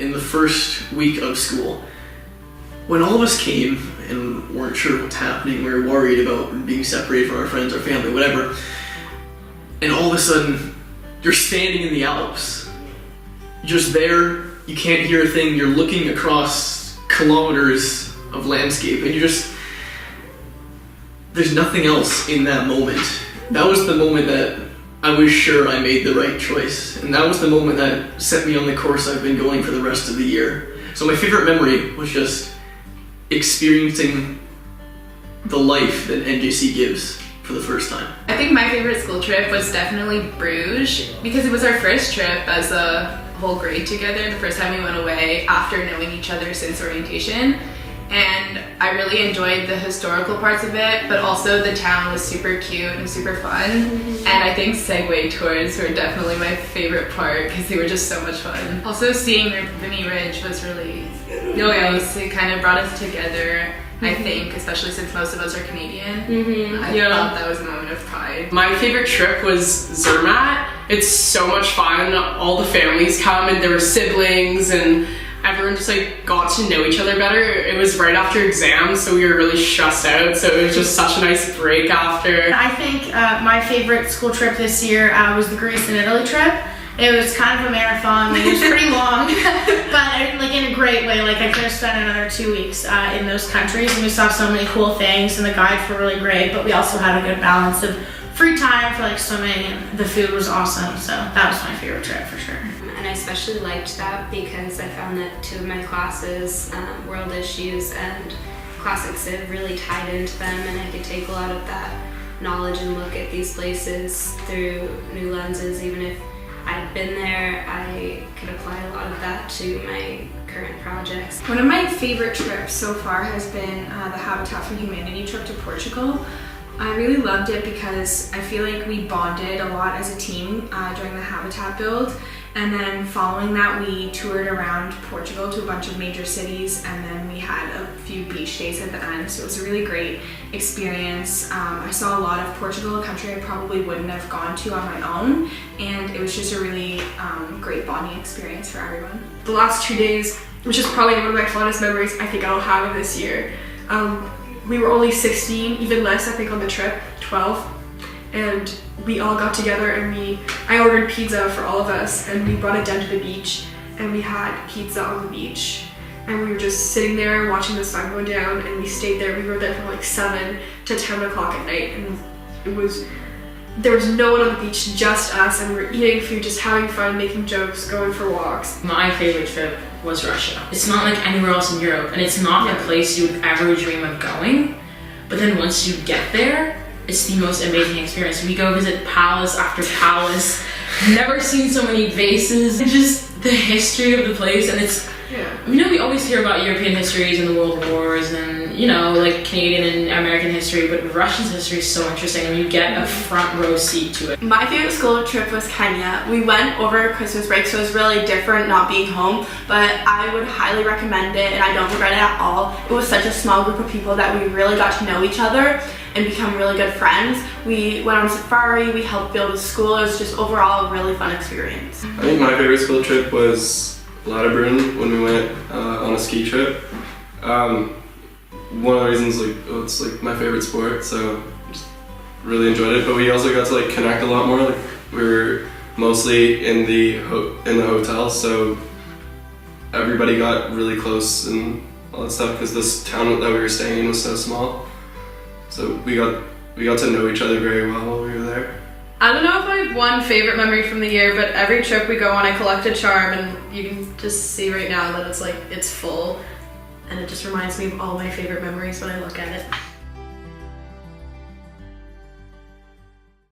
in the first week of school. When all of us came and weren't sure what's happening, we were worried about being separated from our friends, our family, whatever, and all of a sudden, you're standing in the Alps. You're just there, you can't hear a thing, you're looking across kilometers of landscape, and there's nothing else in that moment. That was the moment that I was sure I made the right choice, and that was the moment that set me on the course I've been going for the rest of the year. So my favorite memory was just experiencing the life that NJC gives for the first time. I think my favorite school trip was definitely Bruges, because it was our first trip as a whole grade together, the first time we went away after knowing each other since orientation. And I really enjoyed the historical parts of it, but also the town was super cute and super fun. And I think Segway tours were definitely my favorite part because they were just so much fun. Also seeing Vimy Ridge was really nice. It kind of brought us together, I think, especially since most of us are Canadian. I thought that was a moment of pride. My favorite trip was Zermatt. It's so much fun. All the families come and there were siblings and everyone just like got to know each other better. It was right after exams, so we were really stressed out, so it was just such a nice break after. I think my favorite school trip this year was the Greece and Italy trip. It was kind of a marathon, it was pretty long, but like in a great way. Like I could have spent another 2 weeks in those countries, and we saw so many cool things, and the guides were really great, but we also had a good balance of free time for like swimming, and the food was awesome, so that was my favorite trip for sure. And I especially liked that because I found that 2 of my classes, world issues and classic civ, really tied into them, and I could take a lot of that knowledge and look at these places through new lenses. Even if I'd been there, I could apply a lot of that to my current projects. One of my favorite trips so far has been the Habitat for Humanity trip to Portugal. I really loved it because I feel like we bonded a lot as a team during the Habitat build, and then following that we toured around Portugal to a bunch of major cities, and then we had a few beach days at the end, so it was a really great experience. I saw a lot of Portugal, a country I probably wouldn't have gone to on my own, and it was just a really great bonding experience for everyone. The last 2 days, which is probably one of my fondest memories I think I'll have of this year. We were only 16, even less I think on the trip, 12, and we all got together and I ordered pizza for all of us, and we brought it down to the beach, and we had pizza on the beach, and we were just sitting there watching the sun go down, and we stayed there. We were there from like 7 to 10 o'clock at night, and there was no one on the beach, just us, and we were eating food, just having fun, making jokes, going for walks. My favorite trip was Russia. It's not like anywhere else in Europe, and it's not a place you would ever dream of going, but then once you get there, it's the most amazing experience. We go visit palace after palace, never seen so many vases, and just the history of the place, and it's, you know, we always hear about European histories and the World Wars and, you know, like Canadian and American history, but Russian history is so interesting, and you get a front row seat to it. My favorite school trip was Kenya. We went over Christmas break, so it was really different not being home, but I would highly recommend it, and I don't regret it at all. It was such a small group of people that we really got to know each other and become really good friends. We went on safari, we helped build a school. It was just overall a really fun experience. I think my favorite school trip was Lauterbrunnen when we went on a ski trip. One of the reasons, it's like my favorite sport, so just really enjoyed it. But we also got to like connect a lot more. Like we were mostly in the hotel, so everybody got really close and all that stuff because this town that we were staying in was so small. So we got to know each other very well while we were there. I don't know if I have one favorite memory from the year, but every trip we go on I collect a charm, and you can just see right now that it's full, and it just reminds me of all my favorite memories when I look at it.